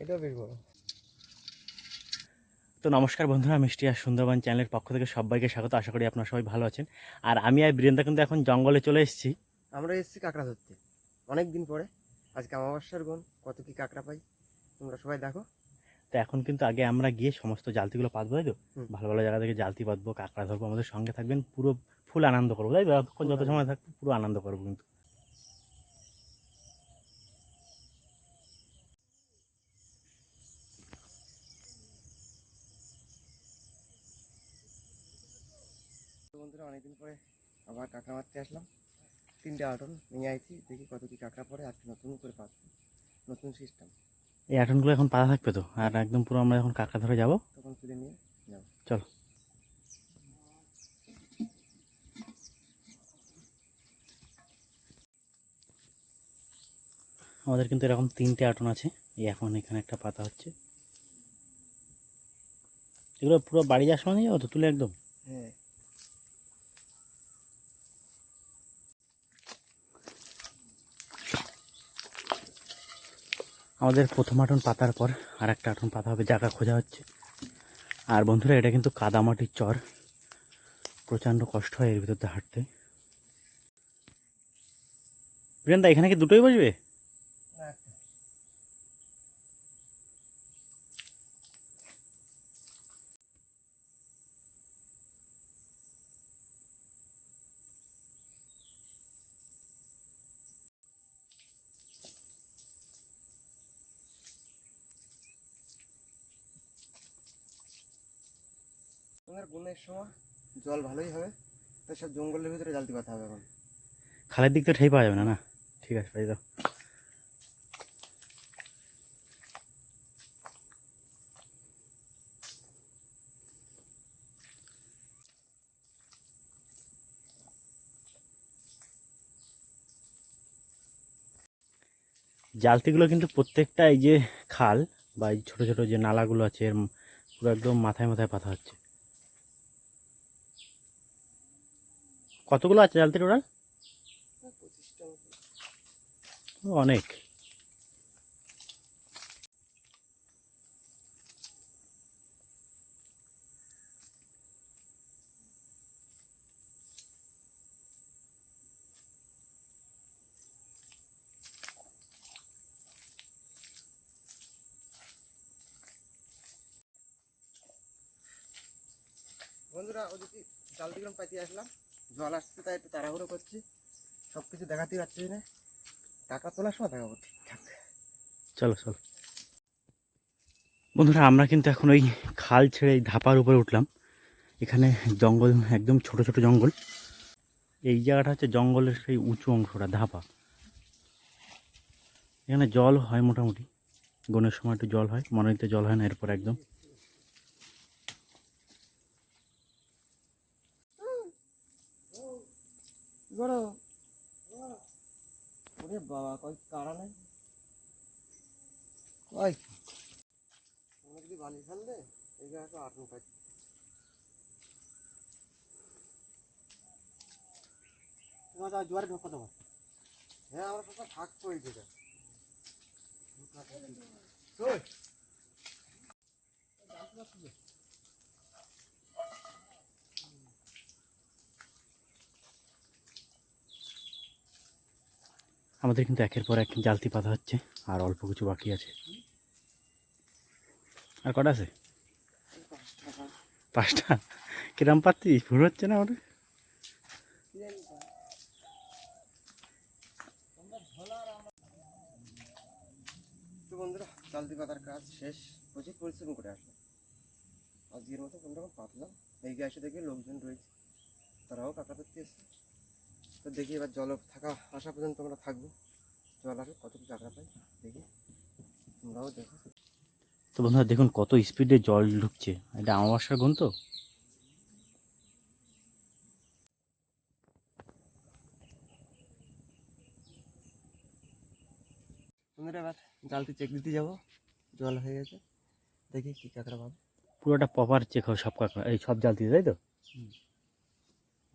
এটাও বেশ বড়। তো নমস্কার বন্ধুরা, মিষ্টি আর সুন্দরবন চ্যানেলের পক্ষ থেকে সবাইকে স্বাগত। আশা করি আপনারা সবাই ভালো আছেন। আর আমি আর বীরেন্দা কিন্তু এখন জঙ্গলে চলে এসেছি। আমরা এসেছি কাঁকড়া ধরতে অনেক দিন পরে। আজকে অমাবস্যার গুণ, কত কি কাঁকড়া পাই তোমরা সবাই দেখো। তো এখন কিন্তু আগে আমরা গিয়ে সমস্ত জালতিগুলো পাতবো, তাই তো ভালো ভালো জায়গা থেকে জালতি পাতবো, কাঁকড়া ধরবো। আমাদের সঙ্গে থাকবেন, পুরো ফুল আনন্দ করবো, তাই তো? যত সময় থাকবো পুরো আনন্দ করবো কিন্তু। বন্ধুরা অনেকদিন পরে আবার কাঁকড়া মারতে আসলাম। 3টে আটন নিয়ে আইছি, দেখি কত কি কাঁকড়া পড়ে। আজকে নতুন করে পাচ্ছি, নতুন সিস্টেম। এই আটনগুলো এখন পাতা থাকবে তো, আর একদম পুরো আমরা এখন কাঁকড়া ধরে যাবো। তখন তুলে নিয়ে যাবো, চলো। আমাদের কিন্তু এরকম 3টে আটন আছে। এই এখন এখানে একটা পাতা হচ্ছে। এগুলো পুরো বাড়ি যাওয়ার সময় নিয়ে যাবো তো তুলে একদম। হ্যাঁ। আমাদের প্রথম আটন পাতার পর আর একটা আটন পাতা হবে, জায়গা খোঁজা হচ্ছে। আর বন্ধুরা, এটা কিন্তু কাদামাটির চর, প্রচণ্ড কষ্ট হয় এর ভিতর দিয়ে হাঁটতে। বীরেন্দা, এখানে কি দুটোই বসবে? তোমাদের গুণের সময় জল ভালোই হবে, তো সব জঙ্গলের ভিতরে জালতি পাতা হবে এখন। খালের দিক তো ঠেই পাওয়া যাবে না, না? ঠিক আছে, পাই দাও। জালতিগুলো কিন্তু প্রত্যেকটা এই যে খাল বা এই ছোটো ছোটো যে নালাগুলো আছে, এর পুরো একদম মাথায় মাথায় পাতা হচ্ছে। কতগুলো আছে জালতি টোটাল? 25টা মতো। অনেক। বন্ধুরা ওদিকে জালদিগুলো পাইতে আসলাম, জল আসছে তাই একটু তাড়াহুড়ো করছি, সব কিছু দেখাতেই পারছি না। টাকা তোলার সময় দেখাবো ঠিকঠাক। চলো চলো বন্ধুরা, আমরা কিন্তু এখন ওই খাল ছেড়ে এই ধাপার উপরে উঠলাম। এখানে জঙ্গল, একদম ছোট ছোট জঙ্গল। এই জায়গাটা হচ্ছে জঙ্গলের সেই উঁচু অংশটা, ধাপা। এখানে জল হয় মোটামুটি, বনের সময় একটু জল হয়, মনোনীতে জল হয় না এরপর একদম। ওরে বাবা, কই কারা নাই, কই তোমরা যদি বালি ফেললে এই জায়গাটা আটন পাই। তোমার জোয়ারে ঢোকা দেবো। হ্যাঁ, আমরা সবসময় থাকবো এই জায়গায়। আমাদের কিন্তু একের পর এক জালতি পাতা হচ্ছে, আর অল্প কিছু বাকি আছে। আর কটা আছে? 5টা। কিরম পাচ্ছি, ভুল হচ্ছে না ওটা? তো বন্ধুরা, জালতি পাতার কাজ শেষ, প্রচুর পরিশ্রম করে আসলাম। আজকের মতো কোনোরকম পাতলাম। এই গ্যাসে দেখে লোকজন রয়েছে, তারাও কাঁকড়া ধরতে এসছে। তো দেখি এবার জল থাকা আসা পর্যন্ত আমরা থাকবো, জল আসে কত কি কাঁকড়া পাই দেখি, তোমরাও দেখো। তো বন্ধুরা দেখুন কত স্পিডে জল ঢুকছে, এটা অমাবস্যার গুণ তো। বন্ধুরা এবার জালতি চেক দিতে যাবো, জল হয়ে গেছে, দেখি কি কাঁকড়া পাবো। পুরোটা প্রপার চেক হয় সব কাঁকড়া, এই সব জালতি, তাই তো?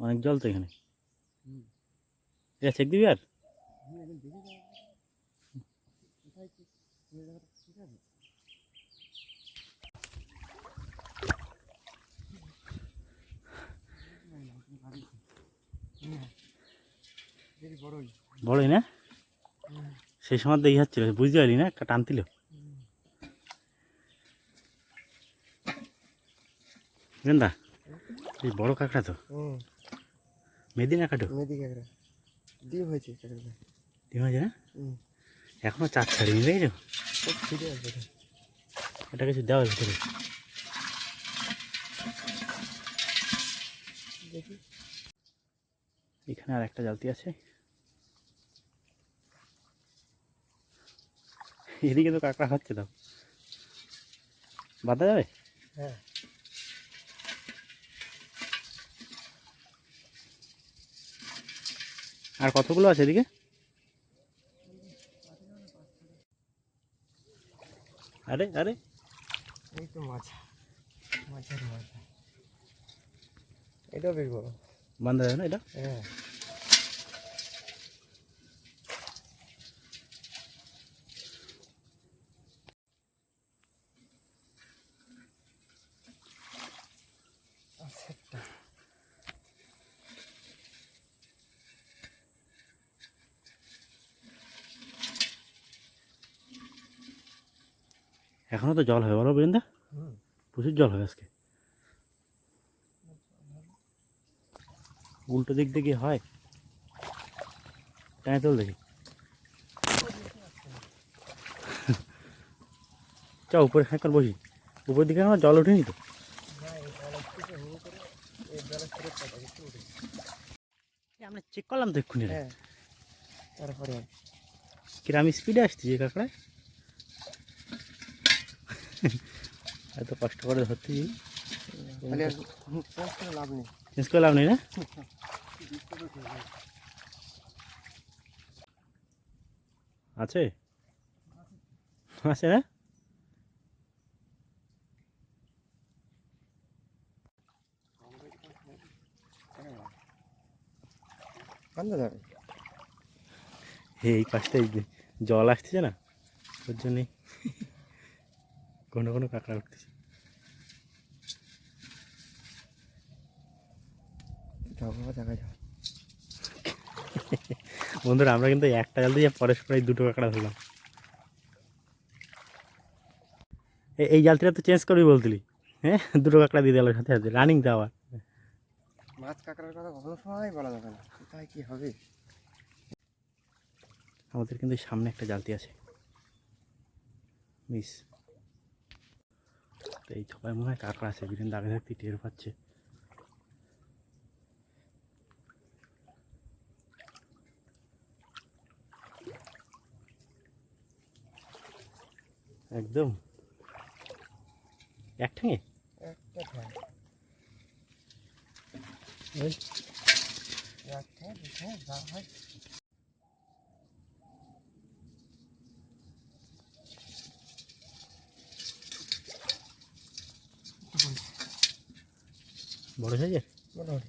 অনেক জল তো এখানে। এটা চেক দিবি আর? ঠিক আছে। বড়ই বড়ই না, সেই সময় দেখি যাচ্ছিল, বুঝতে পারলি না, একটা টানছিল। গেন্দা এই বড় কাঁকড়া তো, মেদি না কাটো, মেদি কাঁকড়া ডিম হয়েছে কাঁকড়া, ডিম হয়েছে না, এখনো চার ছাড়িনি দেখেছো, খুব ফিরে আসবে। এটা কিছু দেওয়ার ভিতরে দেখি এখানে আর একটা জালতি আছে, এদিকে তো কাঁকড়া খাচ্ছে, দাও বাঁধা যাবে। হ্যাঁ আর কতগুলো আছে এদিকে, আরে আরে এই তো মাছ, মাছের মাথা, এটাও বেশ বড়, বাঁধা যাবে না এটা। হ্যাঁ আচ্ছা। এখনো তো জল হয় বলো বৃন্দা, প্রচুর জল হয় আজকে, উল্টো দিক দিয়ে কি হয়, টানে তোল দেখি, চ উপরে এখন বসি, উপর দিকে আমার জল ওঠেনি তো, আমরা চেক করলাম তো এক্ষুনি, হ্যাঁ তারপরে কিরম স্পিডে আসছি যে কাঁকড়ায়, এত কষ্ট করে ধরতে লাভ নেই, চেঞ্জ করে লাভ নেই না, আছে আছে না, বান্ধা যাবে। এই পাশটায় জল আসতেছে না, ওর জন্যই কোনো কোনো কাঁকড়া উঠতেছে। দেখা যাবে বন্ধুরা, আমরা কিন্তু একটা জাল দিয়ে পরস্পর দুটো কাঁকড়া ধরলাম, এই জালতিটা তো চেঞ্জ করবি বলতিলি, হ্যাঁ দুটো কাঁকড়া দিয়ে দিল সাথে সাথে রানিং দেওয়া। মাছ কাঁকড়ার কথা কখনো সময় বলা যাবে না, কোথায় কি হবে। আমাদের কিন্তু সামনে একটা জালতি আছে মিস, তো এই সবাই মনে হয় কাঁকড়া আছে, বীরেন আগে থাকতে টের পাচ্ছে। একদম এক ঠেঙে একটা ঠ্যাং, ওই এক ঠ্যাং দু ঠ্যাং যা হয়। বড় সাইজের, মোটামুটি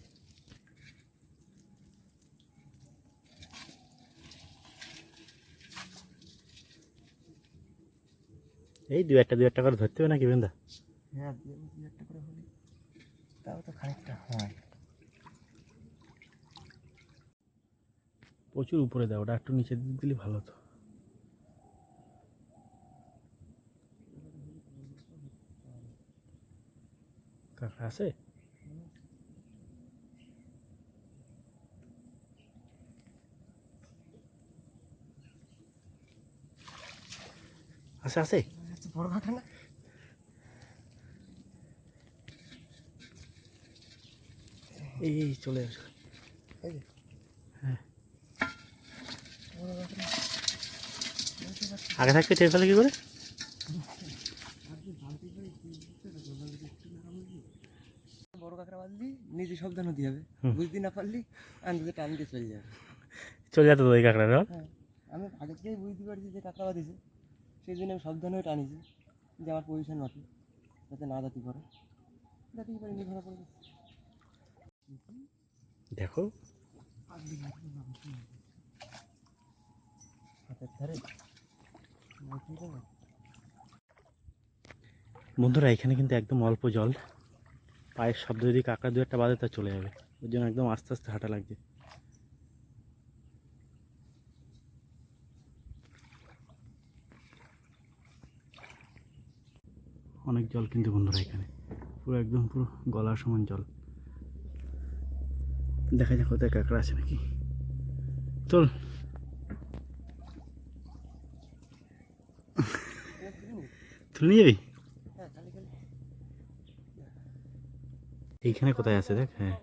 এই দু একটা করে ধরতে হবে নাকি বৃন্দা, হ্যাঁ দু একটা করে হলে তাও তো খানিকটা হয়। প্রচুর উপরে দেয়, ওটা একটু নিচে দিলে ভালো হতো। কাঁকড়া আছে, আছে আছে, বড় কাঁকড়া না, এই এই চলে আসো, এই যে হ্যাঁ বড় কাঁকড়া আগে থাকতে টের পেলে কি করে, বড় কাঁকড়া বাঁধলি নিজে সাবধান হতে হবে, হুম। বুঝতে না পারলি আন্দাজে টান দিয়ে চলে যাবে। চলে যেত তো ওই কাঁকড়াটা, হ্যাঁ আমি আগে থেকেই বুঝতে পারছি যে কাঁকড়া বাঁধিছে, সেই জন্য আমি সাবধান হয়ে টানিছি যে আমার পজিশন মতো যাতে না জাতি করে, জাতি করে নিয়ে ধরা পড়বে। দেখো হাতের ধারে বন্ধুরা এখানে কিন্তু একদম অল্প জল, পায়ের শব্দ যদি কাঁকড়া দু একটা বাজে তা চলে যাবে, ওই জন্য একদম আস্তে আস্তে হাঁটা লাগছে। অনেক জল কিন্তু বন্ধুরা এখানে, পুরো একদম পুরো গলার সমান জল। দেখা যাক কোথায় কাঁকড়া আছে নাকি। চল তুলে নিয়ে যাবি, এইখানে কোথায় আছে দেখ। হ্যাঁ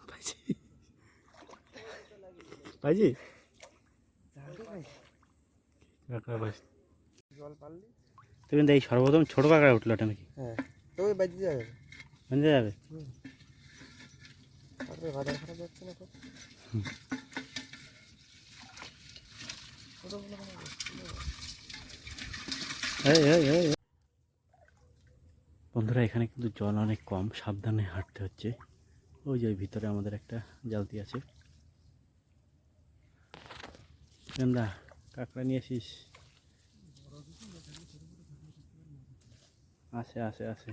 পাইছি পাইছি কাঁকড়া পাইছি। জল পারলি? তো কিন্তু এই সর্বপ্রথম ছোট কাঁকড়া উঠলো এটা নাকি? হ্যাঁ, তবে বাজি যাবে, বেঁধে যাবে। তারপরে বাজার খারাপ যাচ্ছে না তো। বন্ধুরা এখানে কিন্তু জল অনেক কম, সাবধানে হাঁটতে হচ্ছে। ওই যে ভিতরে আমাদের একটা জালতি আছে। গেন্দা কাঁকড়া নিয়ে আসিস। আছে আছে আছে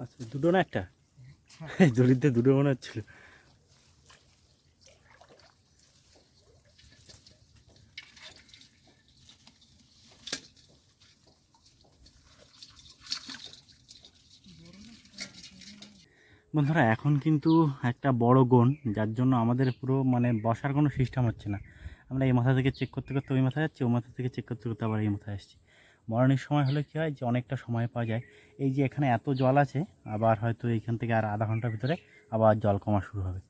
আচ্ছা, দুটো না একটা? জড়িতে দুটো মনে হচ্ছিল। বন্ধুরা এখন কিন্তু একটা বড় গন, যার জন্য আমাদের পুরো মানে বসার কোনো সিস্টেম হচ্ছে না। আমরা এই মাথা থেকে চেক করতে করতে ওই মাথায় যাচ্ছি, ওই মাথা থেকে চেক করতে করতে আবার এই মাথায় আসছি। মরণের সময় হলে কী হয় যে অনেকটা সময় পাওয়া যায়। এই যে এখানে এত জল আছে, আবার হয়তো এইখান থেকে আর আধা ঘন্টার ভিতরে আবার জল কমা শুরু হবে।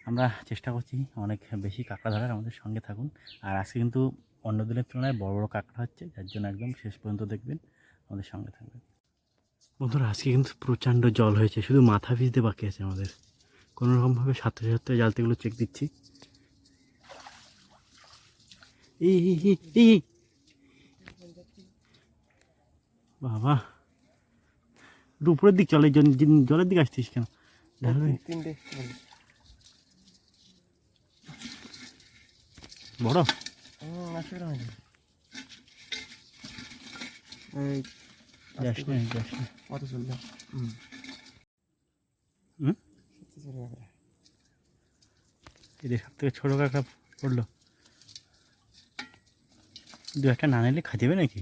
আমরা চেষ্টা করছি অনেক বেশি কাঁকড়া ধরার, আমাদের সঙ্গে থাকুন। আর আজকে কিন্তু অন্য দিনের তুলনায় বড় বড় কাঁকড়া হচ্ছে, যার জন্য একদম শেষ পর্যন্ত দেখবেন, আমাদের সঙ্গে থাকবেন। বন্ধুরা আজকে কিন্তু প্রচণ্ড জল হয়েছে, শুধু মাথা ভিজতে বাকি আছে আমাদের। কোনোরকমভাবে সাথে সাথে জালতিগুলো চেক দিচ্ছি। এই বাবা, একটু উপরের দিক চলে, জলের দিকে আসছিস কেন? তিনটে বড় যাস না যাস না। কত চলবে? এদের সব থেকে ছোটো কাঁকড়া পড়লো, দু একটা না নিলে খা যাবে নাকি?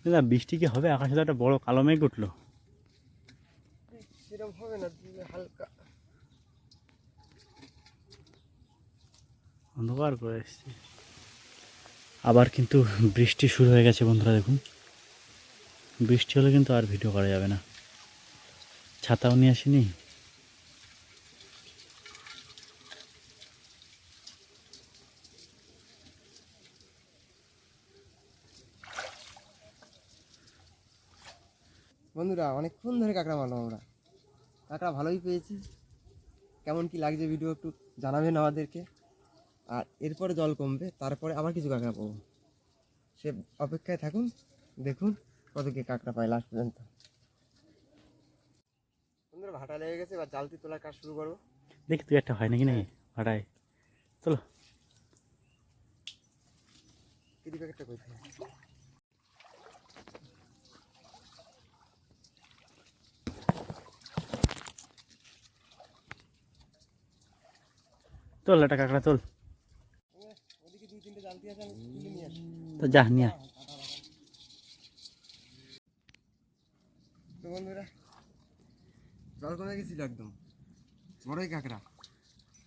দাদা বৃষ্টি কি হবে? আকাশে তো একটা বড় কালো মেঘ উঠলো। সেরকম হবে না, হালকা অন্ধকার করে এসছে। আবার কিন্তু বৃষ্টি শুরু হয়ে গেছে বন্ধুরা, দেখুন বৃষ্টি হলে কিন্তু আর ভিডিও করা যাবে না। ছাতাও নিয়ে আসিনি। বন্ধুরা অনেকক্ষণ ধরে কাঁকড়া মারলাম আমরা, কাঁকড়া ভালোই পেয়েছি। কেমন কি লাগছে ভিডিও একটু জানাবেন আমাদেরকে। আর এরপরে জল কমবে, তারপরে আবার কিছু কাঁকড়া পাবো, সে অপেক্ষায় থাকুন, দেখুন কত কি কাঁকড়া পাই লাস্ট পর্যন্ত। বন্ধুরা ভাটা লেগে গেছে, এবার জালতি তোলার কাজ শুরু করবো। দেখি তুই একটা হয় নাকি নাকি ভাড়ায়। চলো কেজি প্যাকেটটা কোথায়? তোল একটা কাঁকড়া তোল। ওদিকে দুই তিনটে জালতি আছে, আমি তুলে নিয়ে আসি। তো যা নিয়ে আয়। তো বন্ধুরা জল কমে গেছিল একদম, বড়ই কাঁকড়া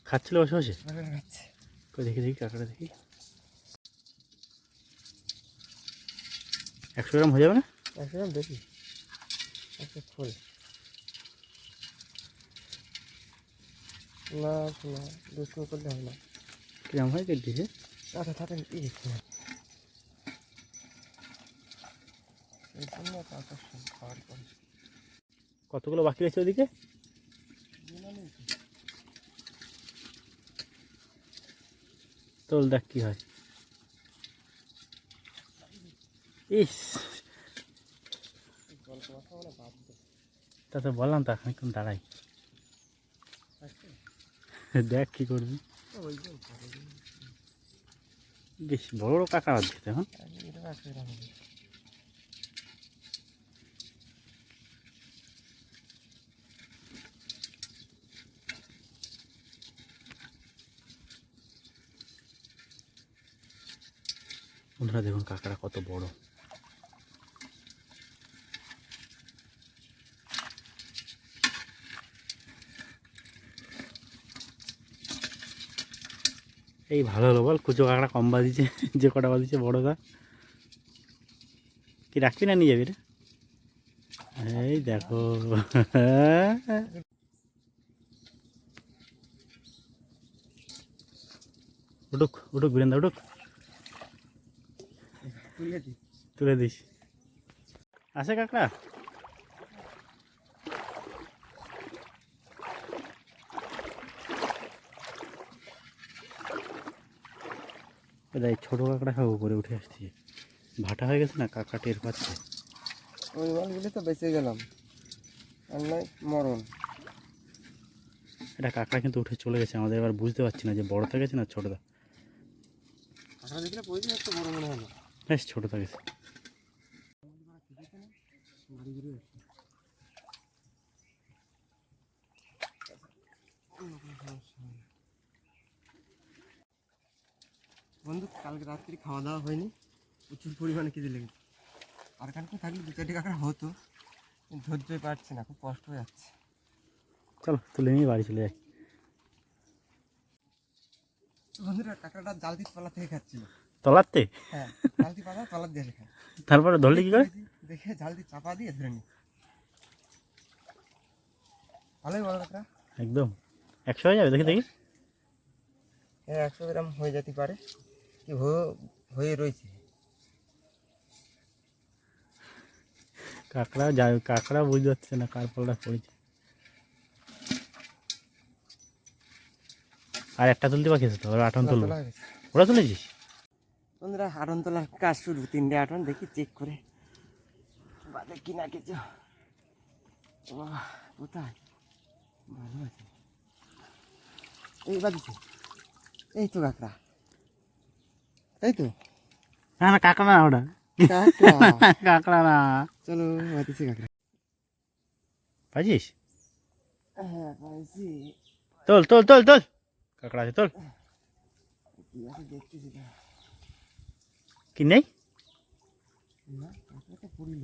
খাচ্ছিল বসে বসে। খাচ্ছে। কই দেখি দেখি কাঁকড়া দেখি। 100 গ্রাম হয়ে যাবে না? 100 গ্রাম বেশি, একটা ফুল না না, দুষ্টু করলে হবে না। কিরম হয় কেটে দিয়েছে? আচ্ছা থাকেন, এই জন্য আকর্ষণ খাওয়ার পরে কতগুলো বাকি আছে ওদিকে? তোল দেখ কি হয়। ইস কালকে মাথা মানে বাদ দে। তা তো বললাম তো খানিকক্ষণ দাঁড়াই, আসছে? দেখ কী করবি। ওই যে পরে বেশ বড় বড় কাঁকড়া আছে এখন। এটা আসছে এরকম। বন্ধুরা দেখুন কাঁকড়া কত বড়। এই ভালো হলো বল, কুচো কাঁকড়া কম বাঁধিছে, যে কটা বাঁধিছে বড়টা। কি রাখবি না নিয়ে যাবি রে? এই দেখো, উঠুক উঠুক বীরেন্দা উঠুক, তুলে দি। তুলে দিস। আছে কাঁকড়া? এই ছোটো কাঁকড়া সব উপরে উঠে আসছে, ভাটা হয়ে গেছে না, কাঁকড়া টের পাচ্ছে। ওই মালগুলি তো বেঁচে গেলাম, আর নয় মরণ। এটা কাঁকড়া কিন্তু উঠে চলে গেছে আমাদের, এবার বুঝতে পারছি না যে বড়টা গেছে না ছোটোটা। কাঁকড়া দেখলে পয়সা একটু বড় মনে হলো। বেশ ছোটোটা গেছে। বন্ধু কালকে রাত্রি খাওয়া দাওয়া হয়নি, প্রচুর পরিমাণে খিদে লেগেছে। আর কালকে থাকলে 2-4টি কাঁকড়া হতো, কিন্তু ধৈর্যই পারছি না, খুব কষ্ট হয়ে যাচ্ছে। চলো তুলে নিয়ে বাড়ি চলে যাই। তো বন্ধুরা কাঁকড়াটা জালতি তলা থেকে খাচ্ছিল। তলাতে? হ্যাঁ, জালতি পাতা তলার দিয়ে খায়। তারপরে ধরলি কি করে? দেখে জালতি চাপা দিয়ে ধরে নি। ভালোই বড় কাঁকড়া, একদম 100 হয়ে যাবে, দেখি দেখি। হ্যাঁ 100 গ্রাম হয়ে যেতে পারে, কি হয়ে রয়েছে। কাঁকড়া যায়, কাঁকড়া বুঝতে পারছে না কার পাল্লা পড়েছে। আর একটা তুলতে বাকি আছে তো, ওরা আটন তুলবো। তোলা হয়ে গেছে। ওরা তুলেছিস? বন্ধুরা আটন তোলার কাজ শুরু, 3টে আটন দেখি চেক করে বাদে কিনা কিছু। কোথায় ভালো আছে, এই বাদিছে, এই তো কাঁকড়া, তাই তো না না কাঁকড়া না ওটা, কাঁকড়া। কাঁকড়া না। চলো বাদিছে কাঁকড়া। পাইছিস? হ্যাঁ পাইছি। তোল তোল তোল তোল, কাঁকড়া আছে তোল। কি আছে দেখতেছি না। কি নেই? না কাঁকড়া তো পড়িল,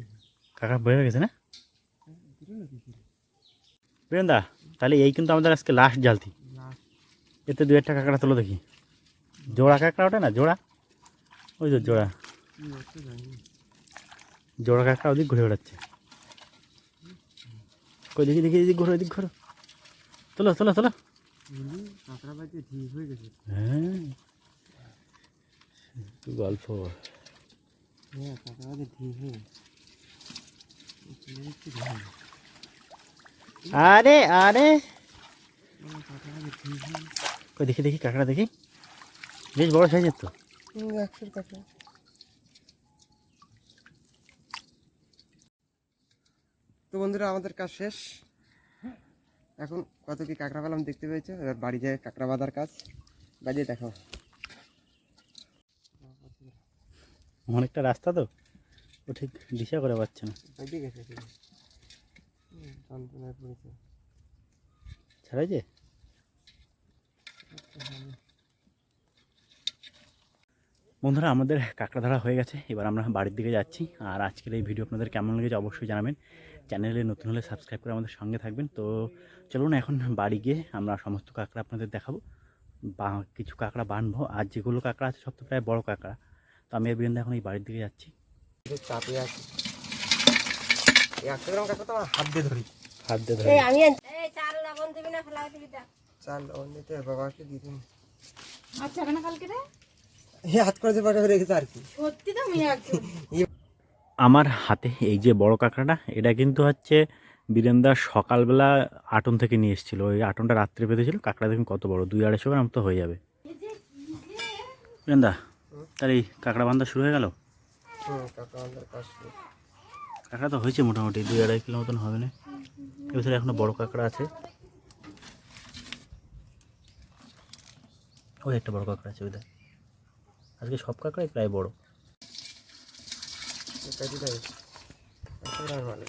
কাঁকড়া বয়ে গেছে না বেরোলো কি করে? বীরেন্দা? তাহলে এই কিন্তু আমাদের আজকে লাস্ট জালতি। লাস্ট এতে 2-1টা কাঁকড়া তোলো দেখি। জোড়া কাঁকড়া ওটা না, জোড়া, ওই তো জোড়া, কি হচ্ছে জানি না। জোড়া কাঁকড়া ওদিক ঘুরে বেড়াচ্ছে। কই দেখি দেখি, এদিক ঘোরো এদিক ঘোরো, তোলো তোলো তোলো। বলি কাঁকড়া বাজে ঠিক হয়ে গেছে। হ্যাঁ একটু গল্প। হ্যাঁ কাঁকড়া বাজে ঠিক হয়ে গেছে। আরে আরে, কাঁকড়া বাজে ঠিক হয়ে গেছে। কই দেখি দেখি কাঁকড়া দেখি, বেশ বড় সাইজের তো। 100 কাঁকড়া। তো বন্ধুরা আমাদের কাজ শেষ, এখন কত কি কাঁকড়া পেলাম দেখতে পেয়েছো। এবার বাড়ি যায় কাঁকড়া বাঁধার কাজ, বাজিয়ে দেখো। অনেকটা রাস্তা তো, ও ঠিক দিশা করে পাচ্ছে না। বাজিয়ে গেছে যন্ত্রণায় পড়েছে। ছাড়াইছে? বন্ধুরা আমাদের কাঁকড়া ধরা হয়ে গেছে, এবার আমরা বাড়ির দিকে যাচ্ছি। আর আজকের এই ভিডিও আপনাদের কেমন লেগেছে অবশ্যই জানাবেন। চ্যানেলে নতুন হলে সাবস্ক্রাইব করে আমাদের সঙ্গে থাকবেন। তো চলুন এখন বাড়ি গিয়ে আমরা সমস্ত কাঁকড়া আপনাদের দেখাবো, বা কিছু কাঁকড়া বানবো। আর যেগুলো কাঁকড়া আছে সব তো প্রায় বড় কাঁকড়া। তো আমি আর বীরেন্দা এখন এই বাড়ির দিকে যাচ্ছি। চাপে আছে 100 গ্রাম কাঁকড়া তো আমার হাত দিয়ে ধরি। হাত দিয়ে ধরে চাল অন্যতে বাবাকে দিয়ে দিন। আচ্ছা না কালকে রে হাত করে যে বাটা রেখেছে আর কি। সত্যি তো মেয়ে একজন আমার হাতে এই যে বড় কাঁকড়াটা, এটা কিন্তু হচ্ছে বীরেন্দা সকালবেলা আটন থেকে নিয়ে এসেছিলো। ওই আটনটা রাত্রে পেতেছিল। কাঁকড়া দেখুন কত বড়, 200-250 গ্রাম তো হয়ে যাবে। বীরেন্দা তাহলে এই কাঁকড়া বান্ধা শুরু হয়ে গেল। কাঁকড়া বাঁধার কাজ শুরু। কাঁকড়া তো হয়েছে মোটামুটি 2-2.5 কিলো মতন হবে না। এবছর এখনো বড় কাঁকড়া আছে, ওই একটা বড় কাঁকড়া আছে ওইটা। আজকে সব কাঁকড়াই প্রায় বড়। কাটি দেবে আর ভালো